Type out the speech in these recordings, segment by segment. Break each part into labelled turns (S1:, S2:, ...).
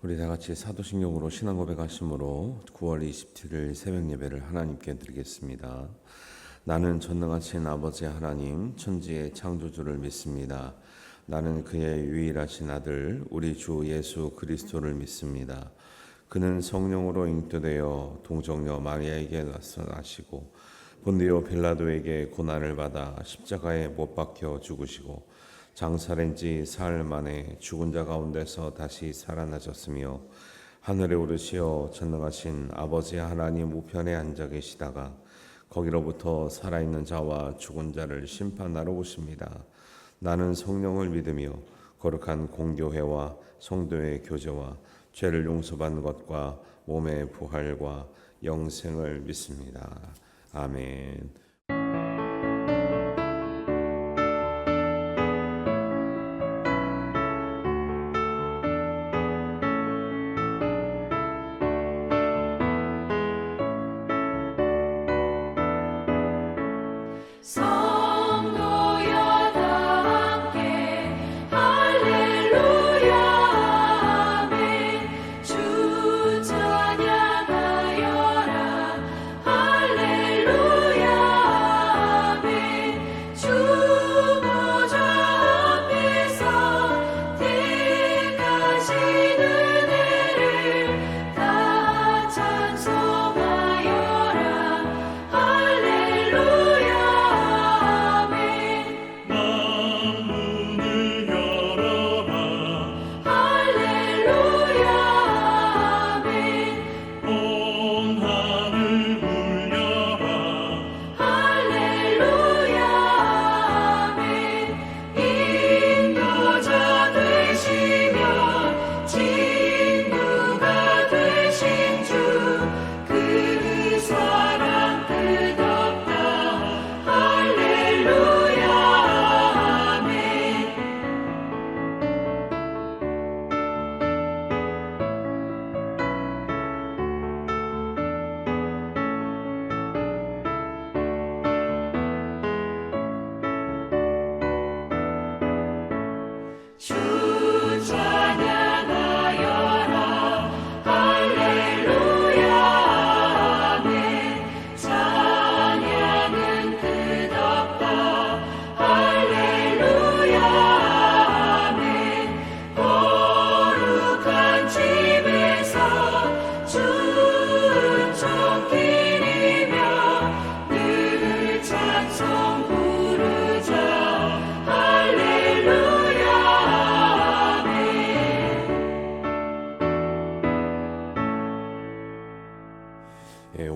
S1: 우리 다 같이 사도신경으로 신앙 고백하심으로 9월 27일 새벽 예배를 하나님께 드리겠습니다. 나는 전능하신 아버지 하나님 천지의 창조주를 믿습니다. 나는 그의 유일하신 아들 우리 주 예수 그리스도를 믿습니다. 그는 성령으로 잉태되어 동정녀 마리아에게 나시고 본디오 빌라도에게 고난을 받아 십자가에 못 박혀 죽으시고 장사된 지 사흘 만에 죽은 자 가운데서 다시 살아나셨으며 하늘에 오르시어 전능하신 아버지 하나님 우편에 앉아 계시다가 거기로부터 살아있는 자와 죽은 자를 심판하러 오십니다. 나는 성령을 믿으며 거룩한 공교회와 성도의 교제와 죄를 용서받는 것과 몸의 부활과 영생을 믿습니다. 아멘.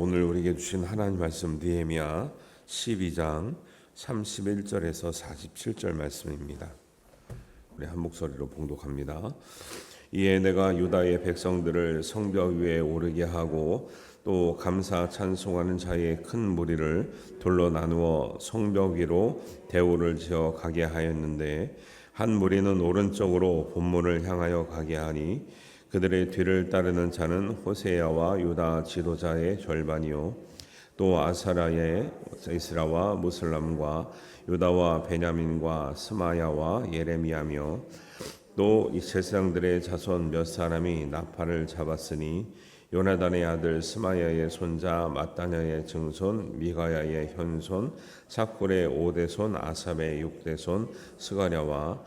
S1: 오늘 우리에게 주신 하나님 말씀 느헤미야 12장 31절에서 47절 말씀입니다. 우리 한 목소리로 봉독합니다. 이에 내가 유다의 백성들을 성벽 위에 오르게 하고 또 감사 찬송하는 자의 큰 무리를 돌로 나누어 성벽 위로 대오를 지어 가게 하였는데 한 무리는 오른쪽으로 본문을 향하여 가게 하니 그들의 뒤를 따르는 자는 호세야와 유다 지도자의 절반이요 또 아사라의 이스라와 무슬람과 유다와 베냐민과 스마야와 예레미야며 또 이 제사장들의 자손 몇 사람이 나팔을 잡았으니 요나단의 아들 스마야의 손자 마따냐의 증손 미가야의 현손 사쿨의 5대손 아삽의 6대손 스가랴와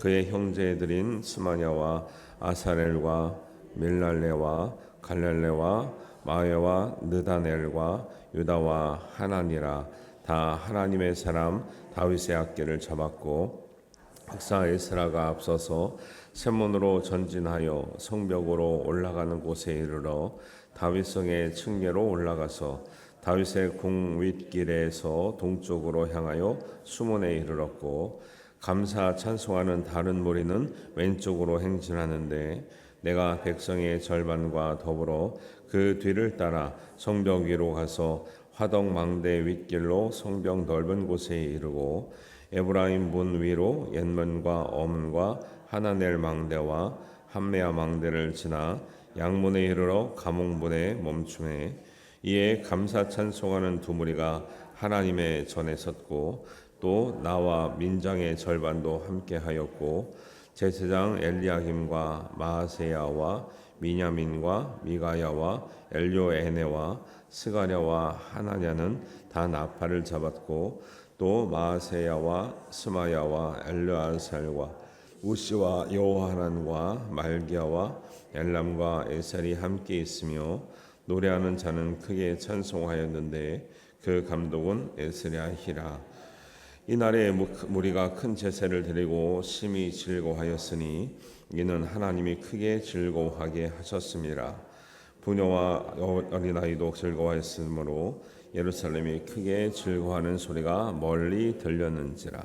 S1: 그의 형제들인 스마냐와 아사렐과 밀랄레와 갈렐레와 마야와 느다넬과 유다와 하나니라 다 하나님의 사람 다윗의 악기를 잡았고 박사 에스라가 앞서서 샘문으로 전진하여 성벽으로 올라가는 곳에 이르러 다윗성의 층계로 올라가서 다윗의 궁 윗길에서 동쪽으로 향하여 수문에 이르렀고 감사 찬송하는 다른 무리는 왼쪽으로 행진하는데 내가 백성의 절반과 더불어 그 뒤를 따라 성벽 위로 가서 화덕 망대 윗길로 성벽 넓은 곳에 이르고 에브라임 문 위로 옛문과 어문과 하나넬 망대와 함메아 망대를 지나 양문에 이르러 가몽문에 멈추매 이에 감사 찬송하는 두 무리가 하나님의 전에 섰고 또 나와 민장의 절반도 함께 하였고 제사장 엘리야김과 마아세야와 미냐민과 미가야와 엘요에네와 스가랴와 하나냐는 다 나팔을 잡았고 또 마아세야와 스마야와 엘르아살과 우시와 여호하난과 말기야와 엘람과 에셀이 함께 있으며 노래하는 자는 크게 찬송하였는데 그 감독은 에스랴히라. 이날에 무리가 큰 제사를 드리고 심히 즐거워하였으니 이는 하나님이 크게 즐거워하게 하셨습니다. 부녀와 어린아이도 즐거워했으므로 예루살렘이 크게 즐거워하는 소리가 멀리 들렸는지라.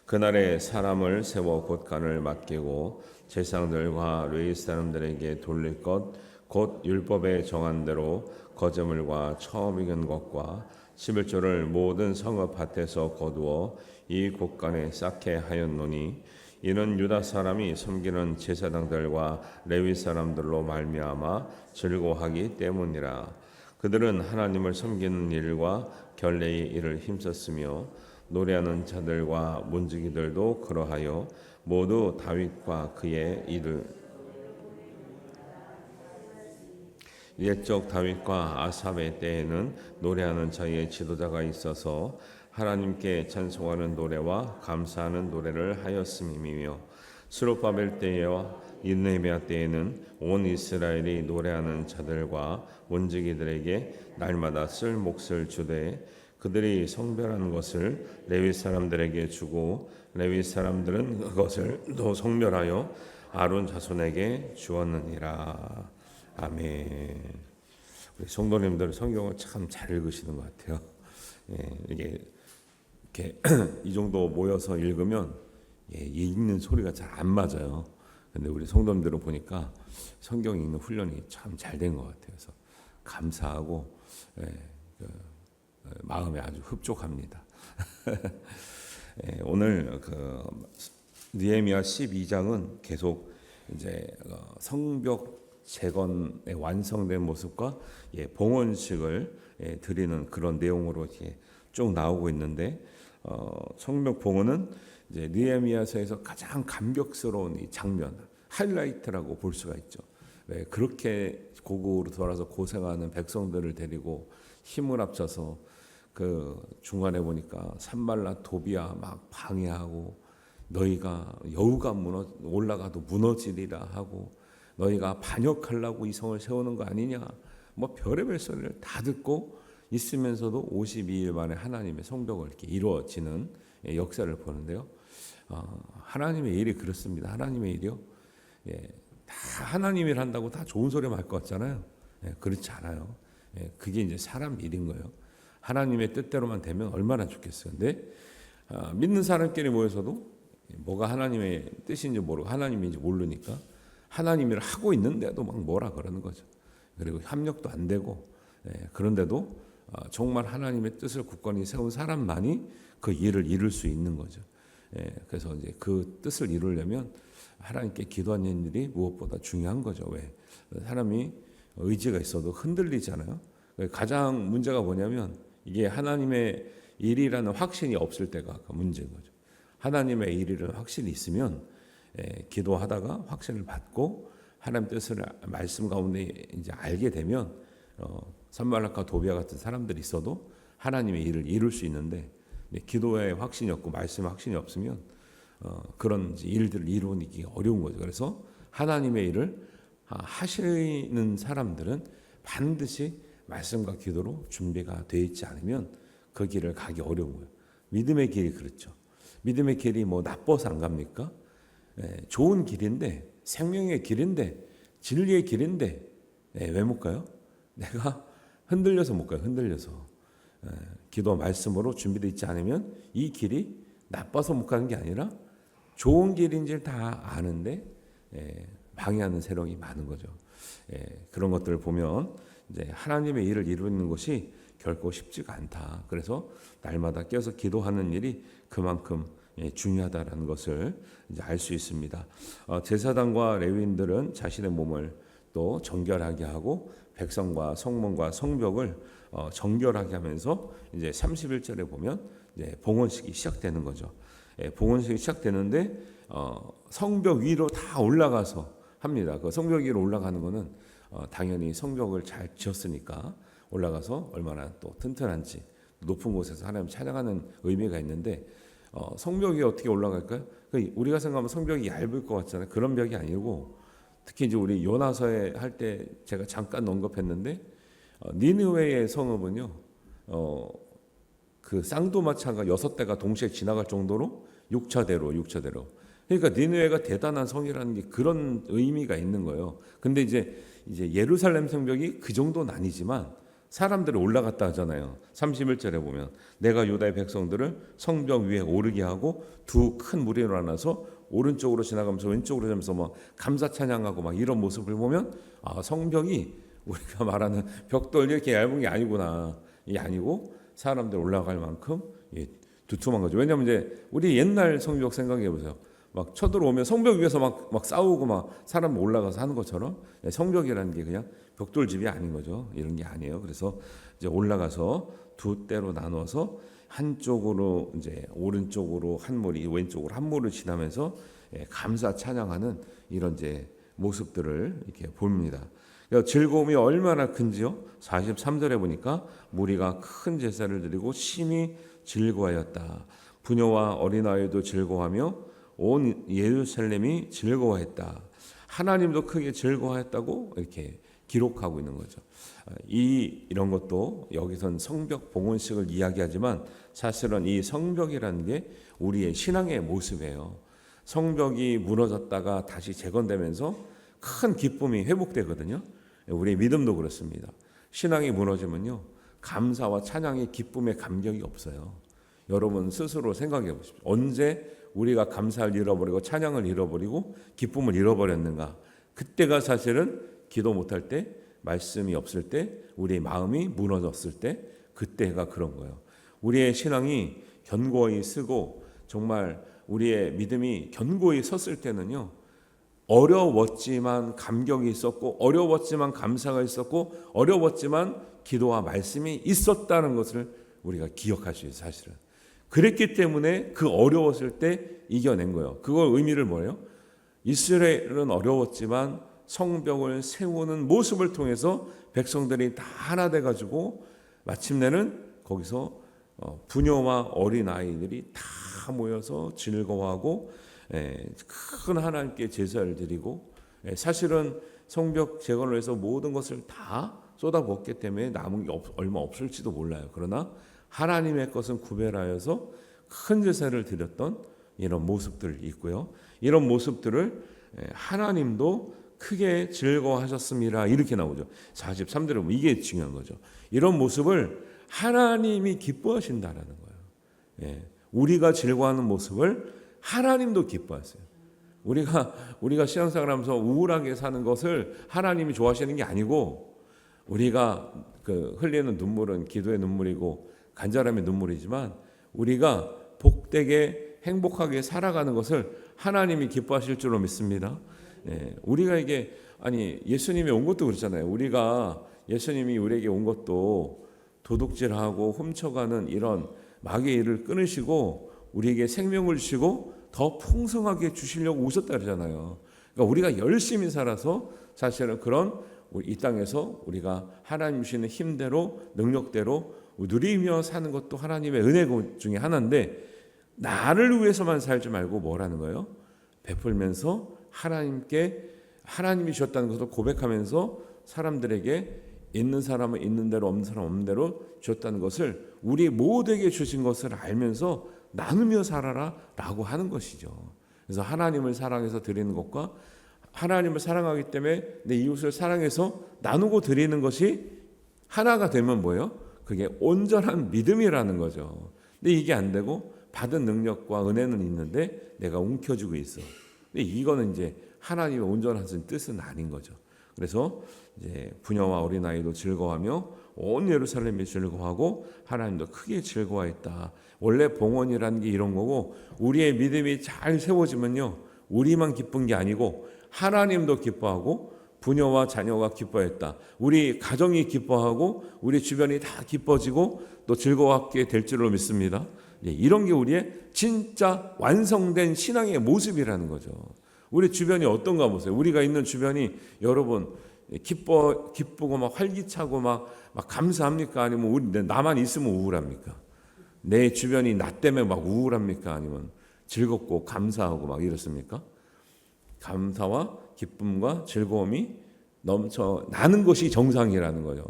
S1: 그날에 사람을 세워 곳간을 맡기고 제사장들과 레위 사람들에게 돌릴 것 곧 율법에 정한 대로 거제물과 처음 익은 것과 11조를 모든 성읍 밭에서 거두어 이 곳간에 쌓게 하였노니 이는 유다 사람이 섬기는 제사장들과 레위 사람들로 말미암아 즐거워하기 때문이라. 그들은 하나님을 섬기는 일과 결례의 일을 힘썼으며 노래하는 자들과 문지기들도 그러하여 모두 다윗과 그의 일을 옛적 다윗과 아삽의 때에는 노래하는 자의 지도자가 있어서 하나님께 찬송하는 노래와 감사하는 노래를 하였음이며 스룹바벨 때와 느헤미야 때에는 온 이스라엘이 노래하는 자들과 문지기들에게 날마다 쓸 몫을 주되 그들이 성별한 것을 레위 사람들에게 주고 레위 사람들은 그것을 또 성별하여 아론 자손에게 주었느니라. 아멘. 우리 성도님들 성경을 참 잘 읽으시는 것 같아요. 이게 이렇게 이 정도 모여서 읽으면 읽는 소리가 잘 안 맞아요. 근데 우리 성도님들은 보니까 성경 읽는 훈련이 참 잘 된 것 같아요. 그래서 감사하고 마음에 아주 흡족합니다. 오늘 느헤미야 12장은 계속 이제 성벽 재건의 완성된 모습과 봉헌식을 드리는 그런 내용으로 쭉 나오고 있는데 성벽 봉헌은 이제 느헤미야서에서 가장 감격스러운 이 장면 하이라이트라고 볼 수가 있죠. 왜 그렇게 고국으로 돌아서 고생하는 백성들을 데리고 힘을 합쳐서 그 중간에 보니까 산발라 도비아 막 방해하고 너희가 여우가 올라가도 무너지리라 하고 너희가 반역하려고 이 성을 세우는 거 아니냐 뭐 별의별 소리를 다 듣고 있으면서도 52일 만에 하나님의 성벽을 이렇게 이루어지는 역사를 보는데요. 하나님의 일이 그렇습니다. 하나님의 일이요. 다 하나님이 한다고 다 좋은 소리만 할 것 같잖아요. 그렇지 않아요. 그게 이제 사람 일인 거예요. 하나님의 뜻대로만 되면 얼마나 좋겠어요. 근데 믿는 사람끼리 모여서도 뭐가 하나님의 뜻인지 모르고 하나님인지 모르니까 하나님 일을 하고 있는데도 막 뭐라 그러는 거죠. 그리고 협력도 안 되고 그런데도 정말 하나님의 뜻을 굳건히 세운 사람만이 그 일을 이룰 수 있는 거죠. 그래서 이제 그 뜻을 이루려면 하나님께 기도하는 일이 무엇보다 중요한 거죠. 왜? 사람이 의지가 있어도 흔들리잖아요. 가장 문제가 뭐냐면 이게 하나님의 일이라는 확신이 없을 때가 문제인 거죠. 하나님의 일이라는 확신이 있으면 기도하다가 확신을 받고 하나님 뜻을 말씀 가운데 이제 알게 되면 산발락과 도비아 같은 사람들이 있어도 하나님의 일을 이룰 수 있는데 기도에 확신이 없고 말씀에 확신이 없으면 그런 일들을 이루기 어려운 거죠. 그래서 하나님의 일을 하시는 사람들은 반드시 말씀과 기도로 준비가 되어 있지 않으면 그 길을 가기 어려운 거예요. 믿음의 길이 그렇죠. 믿음의 길이 뭐 나빠서 안 갑니까? 좋은 길인데 생명의 길인데 진리의 길인데 왜 못 가요? 내가 흔들려서 못 가요. 흔들려서 기도 말씀으로 준비되어 있지 않으면 이 길이 나빠서 못 가는 게 아니라 좋은 길인지 다 아는데 방해하는 세력이 많은 거죠. 그런 것들을 보면 이제 하나님의 일을 이루는 것이 결코 쉽지가 않다. 그래서 날마다 깨어서 기도하는 일이 그만큼 중요하다라는 것을 이제 알 수 있습니다. 제사장과 레위인들은 자신의 몸을 또 정결하게 하고 백성과 성문과 성벽을 정결하게 하면서 이제 31절에 보면 이제 봉헌식이 시작되는 거죠. 봉헌식이 시작되는데 성벽 위로 다 올라가서 합니다. 그 성벽 위로 올라가는 거는 당연히 성벽을 잘 지었으니까 올라가서 얼마나 또 튼튼한지 높은 곳에서 하나님 찬양하는 의미가 있는데 성벽이 어떻게 올라갈까요? 우리가 생각하면 성벽이 얇을 것 같잖아요. 그런 벽이 아니고 특히 이제 우리 요나서에 할 때 제가 잠깐 언급했는데 니느웨의 성읍은요 그 쌍두마차가 6대가 동시에 지나갈 정도로 6차대로 그러니까 니느웨가 대단한 성이라는 게 그런 의미가 있는 거예요. 근데 이제 예루살렘 성벽이 그 정도는 아니지만 사람들이 올라갔다 하잖아요. 31절에 보면 내가 유다의 백성들을 성벽 위에 오르게 하고 두 큰 무리로 나눠서 오른쪽으로 지나가면서 왼쪽으로 가면서 막 감사 찬양하고 막 이런 모습을 보면 성벽이 우리가 말하는 벽돌 이렇게 얇은 게 아니구나. 이게 아니고 사람들 올라갈 만큼 두툼한 거죠. 왜냐하면 이제 우리 옛날 성벽 생각해 보세요. 막 쳐들어오면 성벽 위에서 막 싸우고 막 사람 올라가서 하는 것처럼 성벽이라는 게 그냥 벽돌집이 아닌 거죠. 이런 게 아니에요. 그래서 이제 올라가서 두 대로 나눠서 한쪽으로 이제 오른쪽으로 한 무리, 왼쪽으로 한 무리를 지나면서 감사 찬양하는 이런 이제 모습들을 이렇게 봅니다. 그러니까 즐거움이 얼마나 큰지요. 43절에 보니까 무리가 큰 제사를 드리고 심히 즐거워하였다. 부녀와 어린아이도 즐거워하며 온 예루살렘이 즐거워했다. 하나님도 크게 즐거워했다고 이렇게 기록하고 있는 거죠. 이런 것도 여기선 성벽 봉헌식을 이야기하지만 사실은 이 성벽이라는 게 우리의 신앙의 모습이에요. 성벽이 무너졌다가 다시 재건되면서 큰 기쁨이 회복되거든요. 우리의 믿음도 그렇습니다. 신앙이 무너지면요 감사와 찬양의 기쁨의 감격이 없어요. 여러분 스스로 생각해 보십시오. 언제 우리가 감사를 잃어버리고 찬양을 잃어버리고 기쁨을 잃어버렸는가? 그때가 사실은 기도 못할 때, 말씀이 없을 때, 우리의 마음이 무너졌을 때, 그때가 그런 거예요. 우리의 신앙이 견고히 서고 정말 우리의 믿음이 견고히 섰을 때는요 어려웠지만 감격이 있었고 어려웠지만 감사가 있었고 어려웠지만 기도와 말씀이 있었다는 것을 우리가 기억할 수 있어요. 사실은 그랬기 때문에 그 어려웠을 때 이겨낸 거예요. 그거 의미를 뭐예요? 이스라엘은 어려웠지만 성벽을 세우는 모습을 통해서 백성들이 다 하나 돼가지고 마침내는 거기서 부녀와 어린 아이들이 다 모여서 즐거워하고 큰 하나님께 제사를 드리고 사실은 성벽 재건을 해서 모든 것을 다 쏟아붓기 때문에 남은 게 얼마 없을지도 몰라요. 그러나 하나님의 것은 구별하여서 큰 제사를 드렸던 이런 모습들이 있고요. 이런 모습들을 하나님도 크게 즐거워하셨습니다. 이렇게 나오죠. 43절에 보면 이게 중요한 거죠. 이런 모습을 하나님이 기뻐하신다라는 거예요. 우리가 즐거워하는 모습을 하나님도 기뻐하세요. 우리가 신앙생활하면서 우울하게 사는 것을 하나님이 좋아하시는 게 아니고 우리가 흘리는 눈물은 기도의 눈물이고 간절함의 눈물이지만 우리가 복되게 행복하게 살아가는 것을 하나님이 기뻐하실 줄로 믿습니다. 우리가 이게 예수님이 온 것도 그렇잖아요. 우리가 예수님이 우리에게 온 것도 도둑질하고 훔쳐가는 이런 마귀의 일을 끊으시고 우리에게 생명을 주시고 더 풍성하게 주시려고 오셨다 그러잖아요. 그러니까 우리가 열심히 살아서 사실은 그런 이 땅에서 우리가 하나님 주시는 힘대로 능력대로 누리며 사는 것도 하나님의 은혜 중에 하나인데 나를 위해서만 살지 말고 뭐라는 거예요? 베풀면서 하나님께 하나님이 주셨다는 것을 고백하면서 사람들에게 있는 사람은 있는 대로 없는 사람은 없는 대로 주셨다는 것을 우리 모두에게 주신 것을 알면서 나누며 살아라 라고 하는 것이죠. 그래서 하나님을 사랑해서 드리는 것과 하나님을 사랑하기 때문에 내 이웃을 사랑해서 나누고 드리는 것이 하나가 되면 뭐예요? 그게 온전한 믿음이라는 거죠. 근데 이게 안 되고 받은 능력과 은혜는 있는데 내가 움켜쥐고 있어. 근데 이거는 이제 하나님의 온전한 뜻은 아닌 거죠. 그래서 이제 부녀와 어린아이도 즐거워하며 온 예루살렘이 즐거워하고 하나님도 크게 즐거워했다. 원래 봉헌이라는 게 이런 거고 우리의 믿음이 잘 세워지면요 우리만 기쁜 게 아니고 하나님도 기뻐하고 부녀와 자녀가 기뻐했다. 우리 가정이 기뻐하고 우리 주변이 다 기뻐지고 또 즐거워하게 될 줄로 믿습니다. 이런 게 우리의 진짜 완성된 신앙의 모습이라는 거죠. 우리 주변이 어떤가 보세요. 우리가 있는 주변이 여러분 기쁘고 막 활기차고 막 감사합니까? 아니면 나만 있으면 우울합니까? 내 주변이 나 때문에 막 우울합니까? 아니면 즐겁고 감사하고 막 이렇습니까? 감사와 기쁨과 즐거움이 넘쳐 나는 것이 정상이라는 거예요.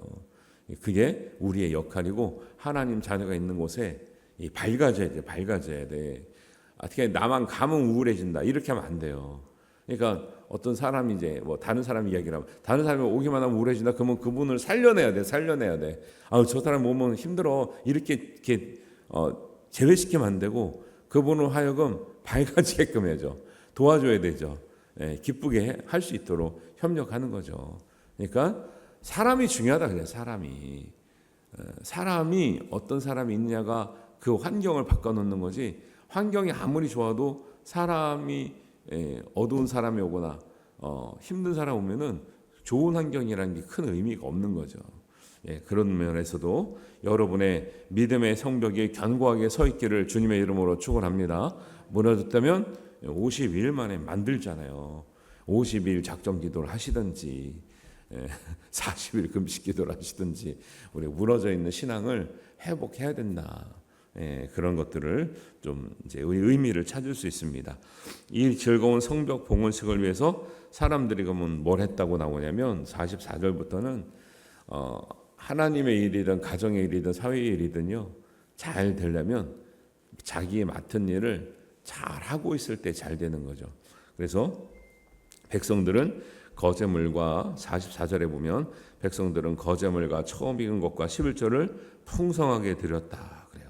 S1: 그게 우리의 역할이고 하나님 자녀가 있는 곳에 밝아져야 돼. 어떻게 나만 가면 우울해진다 이렇게 하면 안 돼요. 그러니까 어떤 사람이 이제 다른 사람 이야기를 하면 다른 사람이 오기만 하면 우울해진다. 그러면 그분을 살려내야 돼. 저 사람 오면 힘들어. 이렇게 제외시키면 안 되고 그분을 하여금 밝아지게끔 해야죠. 도와줘야 되죠. 기쁘게 할 수 있도록 협력하는 거죠. 그러니까 사람이 중요하다 그래요. 사람이 어떤 사람이 있느냐가 그 환경을 바꿔놓는 거지. 환경이 아무리 좋아도 사람이 어두운 사람이 오거나 힘든 사람 오면은 좋은 환경이라는 게 큰 의미가 없는 거죠. 그런 면에서도 여러분의 믿음의 성벽이 견고하게 서 있기를 주님의 이름으로 축원합니다. 무너졌다면 50일 만에 만들잖아요. 50일 작정 기도를 하시든지 40일 금식 기도를 하시든지 우리 무너져 있는 신앙을 회복해야 된다. 그런 것들을 좀 이제 의미를 찾을 수 있습니다. 이 즐거운 성벽 봉헌식을 위해서 사람들이 그러면 뭘 했다고 나오냐면 44절부터는 하나님의 일이든 가정의 일이든 사회의 일이든요 잘 되려면 자기의 맡은 일을 잘 하고 있을 때 잘 되는 거죠. 그래서 백성들은 거제물과 44절에 보면 백성들은 거제물과 처음 익은 것과 11절을 풍성하게 드렸다 그래요.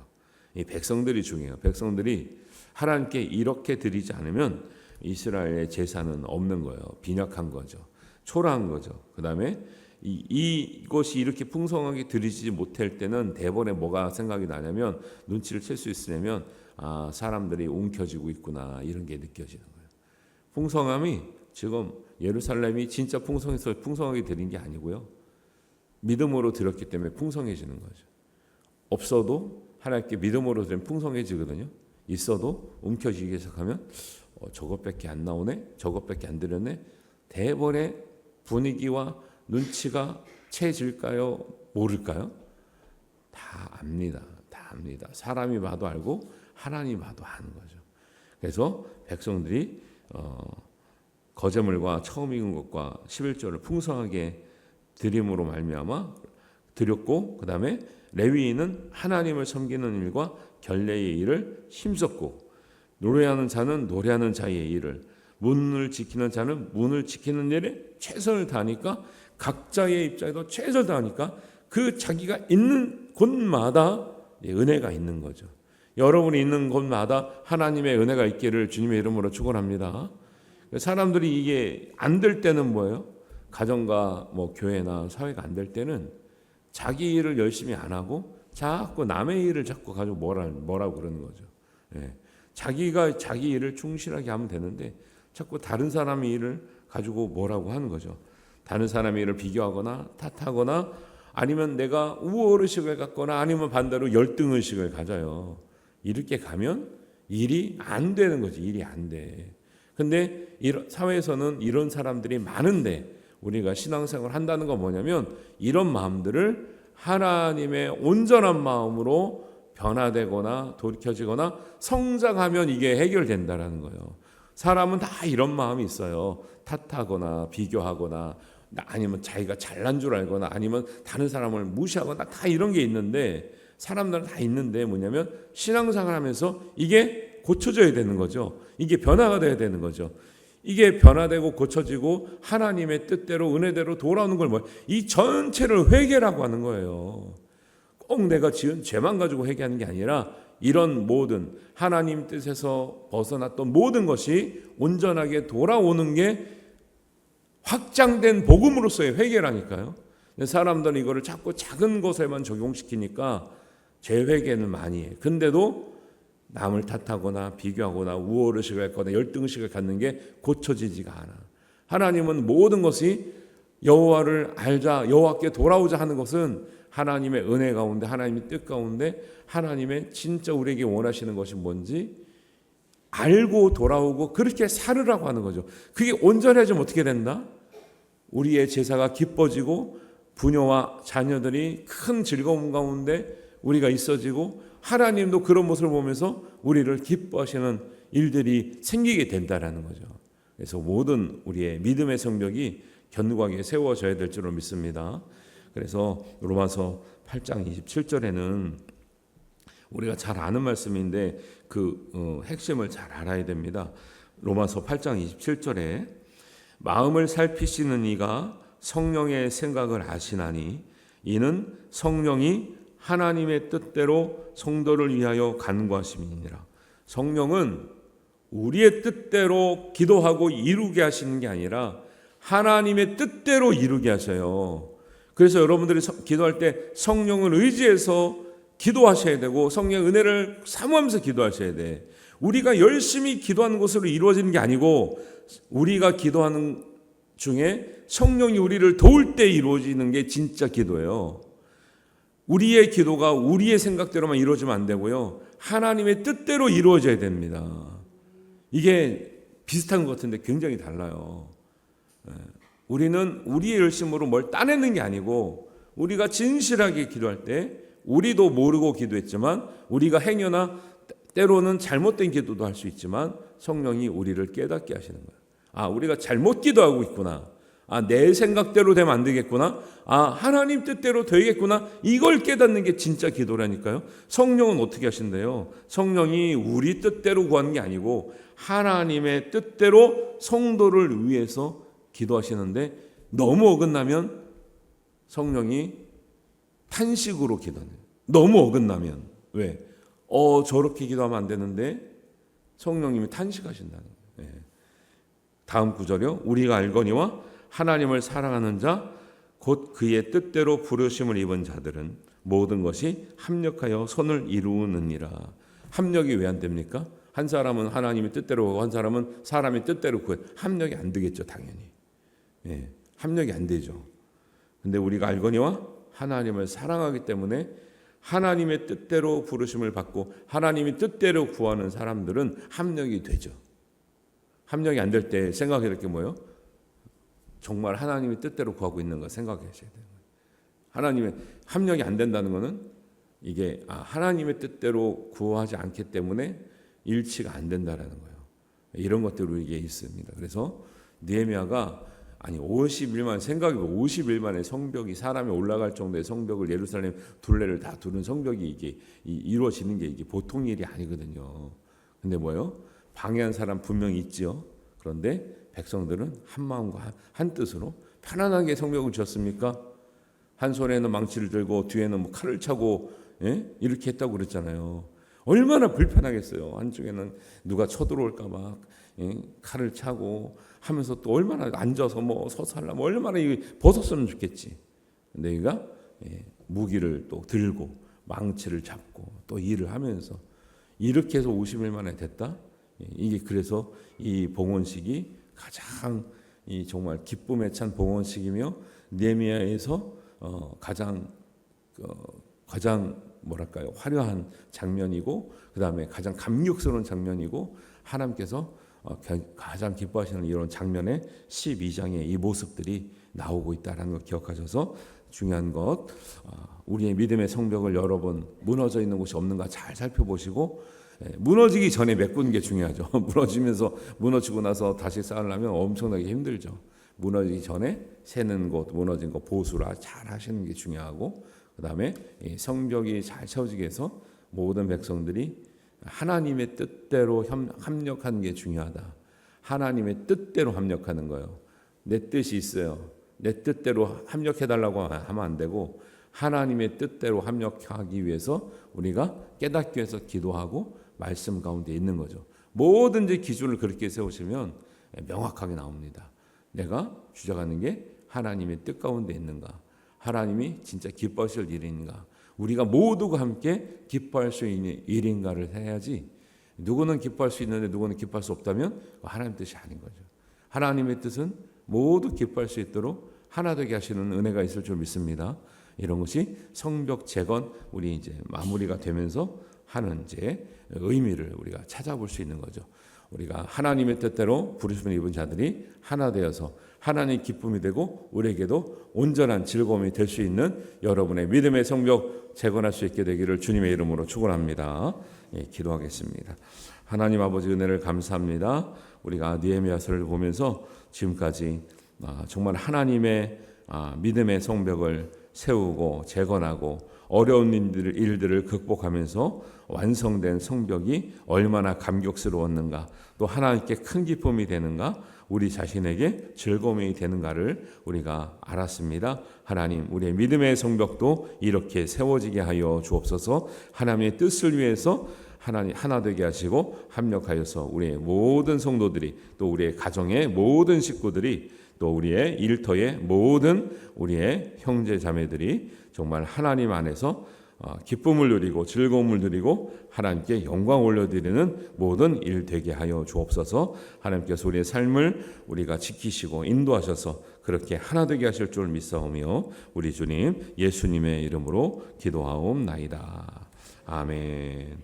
S1: 이 백성들이 중요해요. 백성들이 하나님께 이렇게 드리지 않으면 이스라엘의 제사는 없는 거예요. 빈약한 거죠. 초라한 거죠. 그 다음에 이것이 이렇게 풍성하게 드리지 못할 때는 대번에 뭐가 생각이 나냐면 눈치를 챌 수 있으려면 사람들이 움켜쥐고 있구나 이런 게 느껴지는 거예요. 풍성함이 지금 예루살렘이 진짜 풍성해서 풍성하게 드린 게 아니고요. 믿음으로 드렸기 때문에 풍성해지는 거죠. 없어도 하나님께 믿음으로 드리면 풍성해지거든요. 있어도 움켜쥐기 시작하면 저것밖에 안 나오네, 저것밖에 안 드렸네. 대번의 분위기와 눈치가 채질까요? 모를까요? 다 압니다. 사람이 봐도 알고 하나님이 봐도 아는 거죠. 그래서 백성들이 거제물과 처음 익은 것과 11조를 풍성하게 드림으로 말미암아 드렸고 그 다음에 레위인은 하나님을 섬기는 일과 결례의 일을 힘썼고 노래하는 자는 노래하는 자의 일을 문을 지키는 자는 문을 지키는 일에 최선을 다하니까 각자의 입장에도 최선을 다하니까 그 자기가 있는 곳마다 은혜가 있는 거죠. 여러분이 있는 곳마다 하나님의 은혜가 있기를 주님의 이름으로 축원합니다. 사람들이 이게 안 될 때는 뭐예요? 가정과 교회나 사회가 안 될 때는 자기 일을 열심히 안 하고 자꾸 남의 일을 자꾸 가지고 뭐라고 그러는 거죠. 자기가 자기 일을 충실하게 하면 되는데 자꾸 다른 사람의 일을 가지고 뭐라고 하는 거죠. 다른 사람의 일을 비교하거나 탓하거나 아니면 내가 우월의식을 갖거나 아니면 반대로 열등의식을 가져요. 이렇게 가면 일이 안 되는 거지. 일이 안 돼. 근데 사회에서는 이런 사람들이 많은데 우리가 신앙생활을 한다는 건 뭐냐면 이런 마음들을 하나님의 온전한 마음으로 변화되거나 돌이켜지거나 성장하면 이게 해결된다라는 거예요. 사람은 다 이런 마음이 있어요. 탓하거나 비교하거나 아니면 자기가 잘난 줄 알거나 아니면 다른 사람을 무시하거나 다 이런 게 있는데 사람들은 다 있는데 뭐냐면 신앙생활 하면서 이게 고쳐져야 되는 거죠. 이게 변화가 돼야 되는 거죠. 이게 변화되고 고쳐지고 하나님의 뜻대로 은혜대로 돌아오는 걸 이 전체를 회개라고 하는 거예요. 꼭 내가 지은 죄만 가지고 회개하는 게 아니라 이런 모든 하나님 뜻에서 벗어났던 모든 것이 온전하게 돌아오는 게 확장된 복음으로서의 회개라니까요. 사람들은 이거를 자꾸 작은 것에만 적용시키니까 재회개는 많이 해. 근데도 남을 탓하거나 비교하거나 우월의식을 갖거나 열등의식을 갖는 게 고쳐지지가 않아. 하나님은 모든 것이 여호와를 알자, 여호와께 돌아오자 하는 것은 하나님의 은혜 가운데, 하나님의 뜻 가운데 하나님의 진짜 우리에게 원하시는 것이 뭔지 알고 돌아오고 그렇게 살으라고 하는 거죠. 그게 온전해지면 어떻게 된다? 우리의 제사가 기뻐지고 부녀와 자녀들이 큰 즐거움 가운데 우리가 있어지고 하나님도 그런 모습을 보면서 우리를 기뻐하시는 일들이 생기게 된다라는 거죠. 그래서 모든 우리의 믿음의 성벽이 견고하게 세워져야 될 줄로 믿습니다. 그래서 로마서 8장 27절에는 우리가 잘 아는 말씀인데 그 핵심을 잘 알아야 됩니다. 로마서 8장 27절에 마음을 살피시는 이가 성령의 생각을 아시나니 이는 성령이 하나님의 뜻대로 성도를 위하여 간구하심이니라. 성령은 우리의 뜻대로 기도하고 이루게 하시는 게 아니라 하나님의 뜻대로 이루게 하셔요. 그래서 여러분들이 기도할 때 성령을 의지해서 기도하셔야 되고 성령의 은혜를 사모하면서 기도하셔야 돼. 우리가 열심히 기도하는 것으로 이루어지는 게 아니고 우리가 기도하는 중에 성령이 우리를 도울 때 이루어지는 게 진짜 기도예요. 우리의 기도가 우리의 생각대로만 이루어지면 안 되고요. 하나님의 뜻대로 이루어져야 됩니다. 이게 비슷한 것 같은데 굉장히 달라요. 우리는 우리의 열심으로 뭘 따내는 게 아니고 우리가 진실하게 기도할 때 우리도 모르고 기도했지만 우리가 행여나 때로는 잘못된 기도도 할 수 있지만 성령이 우리를 깨닫게 하시는 거예요. 아, 우리가 잘못 기도하고 있구나. 아, 내 생각대로 되면 안 되겠구나. 아, 하나님 뜻대로 되겠구나. 이걸 깨닫는 게 진짜 기도라니까요. 성령은 어떻게 하신대요? 성령이 우리 뜻대로 구하는 게 아니고 하나님의 뜻대로 성도를 위해서 기도하시는데 너무 어긋나면 성령이 탄식으로 기도하는 거예요. 너무 어긋나면. 왜? 저렇게 기도하면 안 되는데 성령님이 탄식하신다는 거예요. 다음 구절이요. 우리가 알거니와 하나님을 사랑하는 자 곧 그의 뜻대로 부르심을 입은 자들은 모든 것이 합력하여 선을 이루느니라. 합력이 왜 안 됩니까? 한 사람은 하나님의 뜻대로 하고 한 사람은 사람의 뜻대로 구해. 합력이 안 되겠죠, 당연히. 합력이 안 되죠. 근데 우리가 알거니와 하나님을 사랑하기 때문에 하나님의 뜻대로 부르심을 받고 하나님의 뜻대로 구하는 사람들은 합력이 되죠. 합력이 안 될 때 생각해야 될 게 뭐예요? 정말 하나님의 뜻대로 구하고 있는가 생각하셔야 돼요. 하나님의 합력이 안 된다는 것은 이게 하나님의 뜻대로 구하지 않기 때문에 일치가 안 된다라는 거예요. 이런 것들이 우리에게 있습니다. 그래서 느헤미야가 50일만 생각해보면 50일 만에 성벽이 사람이 올라갈 정도의 성벽을 예루살렘 둘레를 다 두른 성벽이 이게 이루어지는 게 이게 보통 일이 아니거든요. 근데 뭐예요? 방해한 사람 분명히 있죠. 그런데 백성들은 한 마음과 한 뜻으로 편안하게 성벽을 지었습니까? 한 손에는 망치를 들고 뒤에는 뭐 칼을 차고 이렇게 했다고 그랬잖아요. 얼마나 불편하겠어요. 한쪽에는 누가 쳐들어올까 봐 칼을 차고 하면서 또 얼마나 앉아서 뭐 서서 하려면 얼마나 벗었으면 좋겠지. 근데 여기가 무기를 또 들고 망치를 잡고 또 일을 하면서 이렇게 해서 50일 만에 됐다. 이게 그래서 이 봉헌식이 가장 정말 기쁨에 찬 봉헌식이며 느헤미야에서 가장 뭐랄까요, 화려한 장면이고 그 다음에 가장 감격스러운 장면이고 하나님께서 가장 기뻐하시는 이런 장면의 12장의 이 모습들이 나오고 있다는 걸 기억하셔서 중요한 것, 우리의 믿음의 성벽을 여러 번 무너져 있는 곳이 없는가 잘 살펴보시고 무너지기 전에 메꾸는 게 중요하죠. 무너지고 나서 다시 쌓으려면 엄청나게 힘들죠. 무너지기 전에 세는 곳, 무너진 것 보수라 잘 하시는 게 중요하고 그 다음에 성벽이 잘 세워지게 해서 모든 백성들이 하나님의 뜻대로 합력하는 게 중요하다. 하나님의 뜻대로 합력하는 거예요. 내 뜻이 있어요. 내 뜻대로 합력해달라고 하면 안 되고 하나님의 뜻대로 합력하기 위해서 우리가 깨닫기 위해서 기도하고 말씀 가운데 있는 거죠. 뭐든지 기준을 그렇게 세우시면 명확하게 나옵니다. 내가 주장하는 게 하나님의 뜻 가운데 있는가? 하나님이 진짜 기뻐하실 일인가? 우리가 모두가 함께 기뻐할 수 있는 일인가를 해야지 누구는 기뻐할 수 있는데 누구는 기뻐할 수 없다면 하나님의 뜻이 아닌 거죠. 하나님의 뜻은 모두 기뻐할 수 있도록 하나 되게 하시는 은혜가 있을 줄 믿습니다. 이런 것이 성벽 재건 우리 이제 마무리가 되면서 하는 이제 의미를 우리가 찾아볼 수 있는 거죠. 우리가 하나님의 뜻대로 부르심을 입은 자들이 하나 되어서 하나님 기쁨이 되고 우리에게도 온전한 즐거움이 될 수 있는 여러분의 믿음의 성벽 재건할 수 있게 되기를 주님의 이름으로 축원합니다. 기도하겠습니다. 하나님 아버지 은혜를 감사합니다. 우리가 느헤미야서를 보면서 지금까지 정말 하나님의 믿음의 성벽을 세우고 재건하고 어려운 일들을 극복하면서 완성된 성벽이 얼마나 감격스러웠는가, 또 하나님께 큰 기쁨이 되는가, 우리 자신에게 즐거움이 되는가를 우리가 알았습니다. 하나님, 우리의 믿음의 성벽도 이렇게 세워지게 하여 주옵소서. 하나님의 뜻을 위해서 하나님 하나 되게 하시고 합력하여서 우리의 모든 성도들이, 또 우리의 가정의 모든 식구들이, 또 우리의 일터의 모든 우리의 형제 자매들이 정말 하나님 안에서 기쁨을 누리고 즐거움을 누리고 하나님께 영광 올려드리는 모든 일 되게 하여 주옵소서. 하나님께서 우리의 삶을 우리가 지키시고 인도하셔서 그렇게 하나 되게 하실 줄 믿사오며 우리 주님 예수님의 이름으로 기도하옵나이다. 아멘.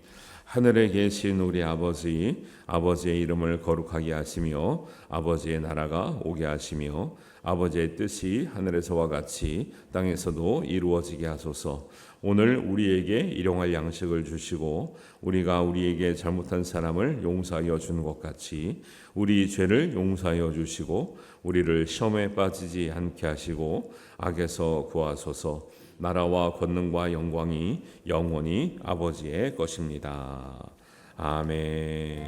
S1: 하늘에 계신 우리 아버지, 아버지의 이름을 거룩하게 하시며 아버지의 나라가 오게 하시며 아버지의 뜻이 하늘에서와 같이 땅에서도 이루어지게 하소서. 오늘 우리에게 일용할 양식을 주시고 우리가 우리에게 잘못한 사람을 용서하여 주는 것 같이 우리 죄를 용서하여 주시고 우리를 시험에 빠지지 않게 하시고 악에서 구하소서. 나라와 권능과 영광이 영원히 아버지의 것입니다. 아멘.